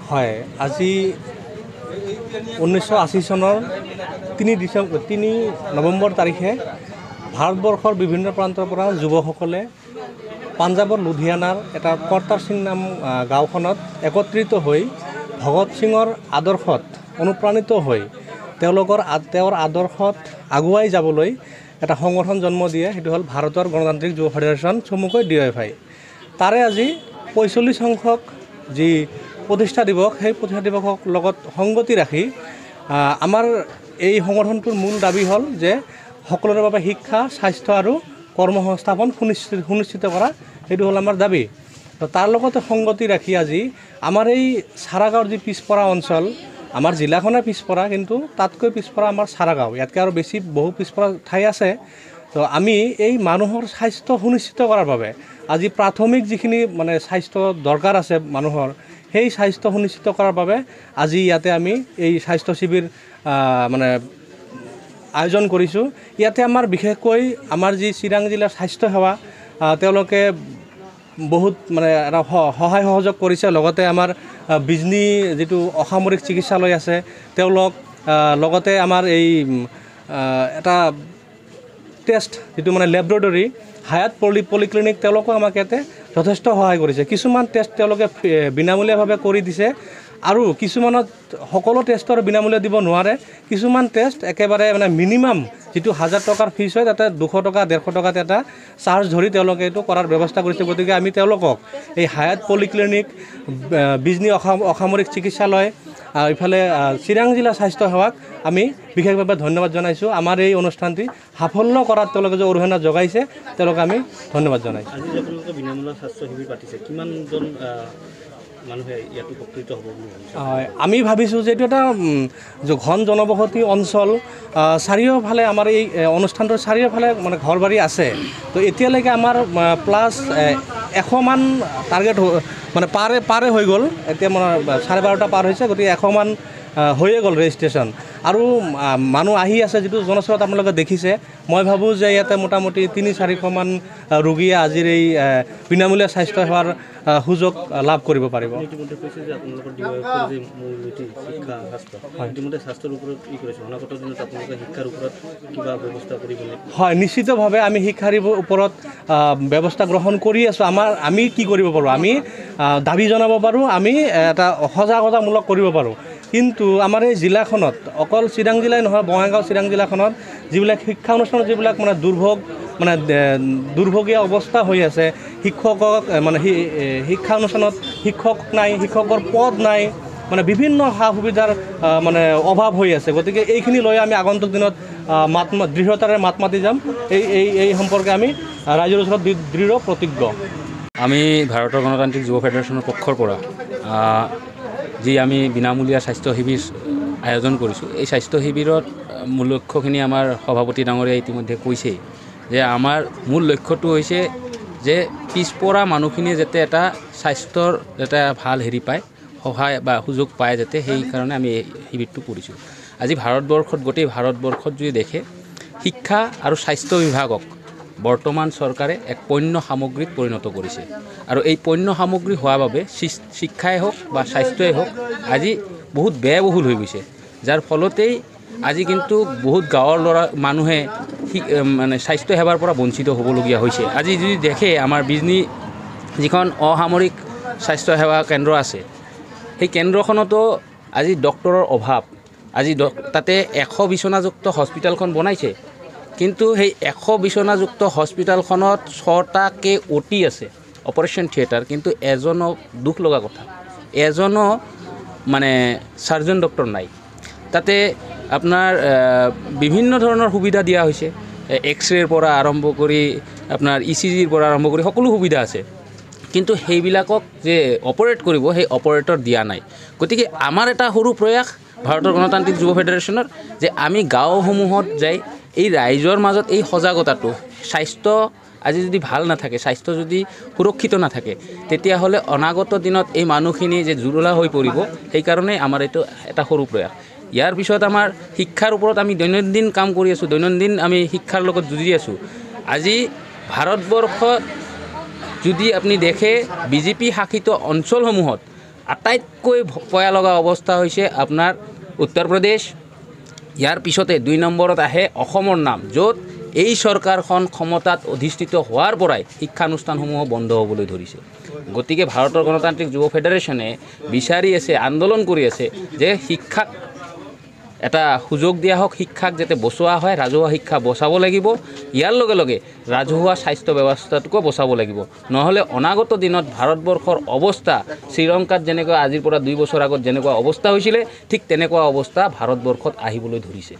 হয়, আজি 1980 চনৰ 3 নৱেম্বৰ তাৰিখে ভাৰতবৰ্ষৰ বিভিন্ন প্ৰান্তৰ পৰা যুৱকসকলে পাঞ্জাৱৰ লুধিয়ানাৰ এটা কৰ্তাৰ সিং নাম গাঁওখনত একত্ৰিত হৈ ভগত সিঙৰ আদৰ্শত অনুপ্ৰাণিত হৈ তেওঁৰ আদৰ্শত আগুৱাই যাবলৈ এটা সংগঠন জন্ম দিয়ে। সেইটো হ'ল ভাৰতৰ গণতান্ত্ৰিক যুৱ ফেডাৰেশ্যন, চমুকৈ DYFI। তাৰে আজি 45 সংখ্যক যি প্ৰতিষ্ঠা দিৱস, সেই প্ৰতিষ্ঠা দিৱসক লগত সংগতি ৰাখি আমাৰ এই সংগঠনটোৰ মূল দাবী হ'ল যে সকলোৰে বাবে শিক্ষা, স্বাস্থ্য আৰু কৰ্মসংস্থাপন সুনিশ্চিত কৰা, সেইটো হ'ল আমাৰ দাবী। তো তাৰ লগতে সংগতি ৰাখি আজি আমাৰ এই চাৰাগাঁৱৰ যি পিছপৰা অঞ্চল, আমাৰ জিলাখনে পিছপৰা, কিন্তু তাতকৈ পিছপৰা আমাৰ চাৰাগাঁও, ইয়াতকৈ আৰু বেছি বহু পিছপৰা ঠাই আছে। তো আমি এই মানুহৰ স্বাস্থ্য সুনিশ্চিত কৰাৰ বাবে আজি প্ৰাথমিক যিখিনি মানে স্বাস্থ্য দৰকাৰ আছে মানুহৰ, সেই স্বাস্থ্য সুনিশ্চিত কৰাৰ বাবে আজি ইয়াতে আমি এই স্বাস্থ্য শিবিৰ মানে আয়োজন কৰিছোঁ। ইয়াতে আমাৰ বিশেষকৈ আমাৰ যি চিৰাং জিলাৰ স্বাস্থ্য সেৱা, তেওঁলোকে বহুত মানে এটা সহায় সহযোগ কৰিছে। লগতে আমাৰ বিজনী যিটো অসামৰিক চিকিৎসালয় আছে, তেওঁলোক লগতে আমাৰ এই এটা টেষ্ট যিটো মানে লেবৰেটৰী হায়াত পলিক্লিনিক, তেওঁলোকো আমাক ইয়াতে যথেষ্ট সহায় কৰিছে। কিছুমান টেষ্ট তেওঁলোকে বিনামূলীয়াভাৱে কৰি দিছে, আৰু কিছুমানত সকলো টেষ্টৰ বিনামূলীয়া দিব নোৱাৰে। কিছুমান টেষ্ট একেবাৰে মানে মিনিমাম যিটো 1000 টকাৰ ফিজ হয়, তাতে 200 টকা 150 টকাত এটা চাৰ্জ ধৰি তেওঁলোকে এইটো কৰাৰ ব্যৱস্থা কৰিছে। গতিকে আমি তেওঁলোকক এই হায়াত পলিক্লিনিক, বিজনী অসামৰিক চিকিৎসালয়, ইফালে চিৰাং জিলা স্বাস্থ্য সেৱাক আমি বিশেষভাৱে ধন্যবাদ জনাইছোঁ। আমাৰ এই অনুষ্ঠানটি সাফল্য কৰাত তেওঁলোকে যে অৰিহণা যোগাইছে, তেওঁলোকে আমি ধন্যবাদ জনাইছোঁ। আজি যে আপোনালোকে বিনামূলীয়া স্বাস্থ্য শিবিৰ পাতিছে, কিমানজন মানুহে ইয়াত উপকৃত হ'ব বুলি ভাবিছে? আমি ভাবিছোঁ যে এইটো এটা ঘন জনবসতি অঞ্চল, চাৰিওফালে আমাৰ এই অনুষ্ঠানটোৰ চাৰিওফালে মানে ঘৰ বাৰী আছে। তো এতিয়ালৈকে আমাৰ প্লাছ 100 মান টাৰ্গেট মানে পাৰে হৈ গ'ল। এতিয়া মানে 12:30 পাৰ হৈছে, গতিকে 100 মান হৈয়ে গ'ল ৰেজিষ্ট্ৰেশ্যন, আৰু মানুহ আহি আছে। যিটো জনস্ৰোত আপোনালোকে দেখিছে, মই ভাবোঁ যে ইয়াতে মোটামুটি 300-400 মান ৰোগীয়ে আজিৰ এই বিনামূলীয়া স্বাস্থ্য সেৱাৰ সুযোগ লাভ কৰিব পাৰিব। ইতিমধ্যে কৈছে যে আপোনালোকৰ DYFI যে মূল নীতি শিক্ষা, স্বাস্থ্য, ইতিমধ্যে স্বাস্থ্যৰ ওপৰত কি কৰিছে, অনাগত দিনত আপোনালোকে শিক্ষাৰ ওপৰত কিবা ব্যৱস্থা কৰিবলৈ? হয়, নিশ্চিতভাৱে আমি শিক্ষাৰ ওপৰত ব্যৱস্থা গ্ৰহণ কৰি আছোঁ। আমি কি কৰিব পাৰোঁ, আমি দাবী জনাব পাৰোঁ, আমি এটা সজাগতামূলক কৰিব পাৰোঁ। কিন্তু আমাৰ এই জিলাখনত, অকল চিৰাং জিলাই নহয়, বঙাইগাঁও চিৰাং জিলাখনত যিবিলাক শিক্ষা অনুষ্ঠানত যিবিলাক মানে দুৰ্ভগীয়া অৱস্থা হৈ আছে, শিক্ষকক মানে শিক্ষা অনুষ্ঠানত শিক্ষক নাই, শিক্ষকৰ পদ নাই, মানে বিভিন্ন সা সুবিধাৰ মানে অভাৱ হৈ আছে। গতিকে এইখিনি লৈ আমি আগন্তুক দিনত দৃঢ়তাৰে মাত মাতি যাম। এই সম্পৰ্কে আমি ৰাইজৰ ওচৰত দৃঢ় প্ৰতিজ্ঞ। আমি ভাৰতৰ গণতান্ত্ৰিক যুৱ ফেডাৰেশ্যনৰ পক্ষৰ পৰা যি আমি বিনামূলীয়া স্বাস্থ্য শিবিৰ আয়োজন কৰিছোঁ, এই স্বাস্থ্য শিবিৰত মূল লক্ষ্যখিনি আমাৰ সভাপতি ডাঙৰীয়াই ইতিমধ্যে কৈছেই যে আমাৰ মূল লক্ষ্যটো হৈছে যে পিছপৰা মানুহখিনিয়ে যাতে এটা স্বাস্থ্যৰ এটা ভাল হেৰি পায়, সহায় বা সুযোগ পায় যাতে, সেই কাৰণে আমি এই শিবিৰটো কৰিছোঁ। আজি ভাৰতবৰ্ষত, গোটেই ভাৰতবৰ্ষত যদি দেখে, শিক্ষা আৰু স্বাস্থ্য বিভাগক বৰ্তমান চৰকাৰে এক পণ্য সামগ্ৰীত পৰিণত কৰিছে, আৰু এই পণ্য সামগ্ৰী হোৱাৰ বাবে শিক্ষাই হওক বা স্বাস্থ্যই হওক আজি বহুত ব্যয়বহুল হৈ গৈছে, যাৰ ফলতেই আজি কিন্তু বহুত গাঁৱৰ মানুহে মানে স্বাস্থ্য সেৱাৰ পৰা বঞ্চিত হ'বলগীয়া হৈছে। আজি যদি দেখে, আমাৰ বিজনী যিখন অসামৰিক স্বাস্থ্য সেৱা কেন্দ্ৰ আছে, সেই কেন্দ্ৰখনতো আজি ডক্টৰৰ অভাৱ। আজি তাতে 100 বিচনাযুক্ত হস্পিটেলখন বনাইছে, কিন্তু সেই 100 বিচনাযুক্ত হস্পিটেলখনত 6টাকৈ OT আছে, অপাৰেশ্যন থিয়েটাৰ, কিন্তু এজনো, দুখ লগা কথা, এজনো মানে চাৰ্জন ডক্টৰ নাই। তাতে আপোনাৰ বিভিন্ন ধৰণৰ সুবিধা দিয়া হৈছে, এক্সৰেৰ পৰা আৰম্ভ কৰি আপোনাৰ ECGৰ পৰা আৰম্ভ কৰি সকলো সুবিধা আছে, কিন্তু সেইবিলাকক যে অপাৰেট কৰিব, সেই অপাৰেটৰ দিয়া নাই। গতিকে আমাৰ এটা সৰু প্ৰয়াস ভাৰতৰ গণতান্ত্ৰিক যুৱ ফেডাৰেশ্যনৰ, যে আমি গাঁওসমূহত যাই এই ৰাইজৰ মাজত এই সজাগতাটো, স্বাস্থ্য আজি যদি ভাল নাথাকে, স্বাস্থ্য যদি সুৰক্ষিত নাথাকে, তেতিয়াহ'লে অনাগত দিনত এই মানুহখিনি যে জুৰুলা হৈ পৰিব। সেইকাৰণে আমাৰ এইটো এটা সৰু প্ৰয়াস। ইয়াৰ পিছত আমাৰ শিক্ষাৰ ওপৰত আমি দৈনন্দিন কাম কৰি আছোঁ, দৈনন্দিন আমি শিক্ষাৰ লগত যুঁজি আছোঁ। আজি ভাৰতবৰ্ষত যদি আপুনি দেখে, বিজেপি শাসিত অঞ্চলসমূহত আটাইতকৈ পয়া লগা অৱস্থা হৈছে আপোনাৰ উত্তৰ প্ৰদেশ, ইয়াৰ পিছতে 2 নম্বৰত আহে অসমৰ নাম, য'ত এই চৰকাৰখন ক্ষমতাত অধিষ্ঠিত হোৱাৰ পৰাই শিক্ষানুষ্ঠানসমূহ বন্ধ হ'বলৈ ধৰিছে। গতিকে ভাৰতৰ গণতান্ত্ৰিক যুৱ ফেডাৰেশ্যনে বিচাৰি আছে, আন্দোলন কৰি আছে যে শিক্ষাক এটা সুযোগ দিয়া হওক, শিক্ষাক যাতে বচোৱা হয়, ৰাজহুৱা শিক্ষা বচাব লাগিব, ইয়াৰ লগে লগে ৰাজহুৱা স্বাস্থ্য ব্যৱস্থাটোকো বচাব লাগিব। নহ'লে অনাগত দিনত ভাৰতবৰ্ষৰ অৱস্থা শ্ৰীলংকাত যেনেকুৱা আজিৰ পৰা 2 বছৰ আগত যেনেকুৱা অৱস্থা হৈছিলে, ঠিক তেনেকুৱা অৱস্থা ভাৰতবৰ্ষত আহিবলৈ ধৰিছে।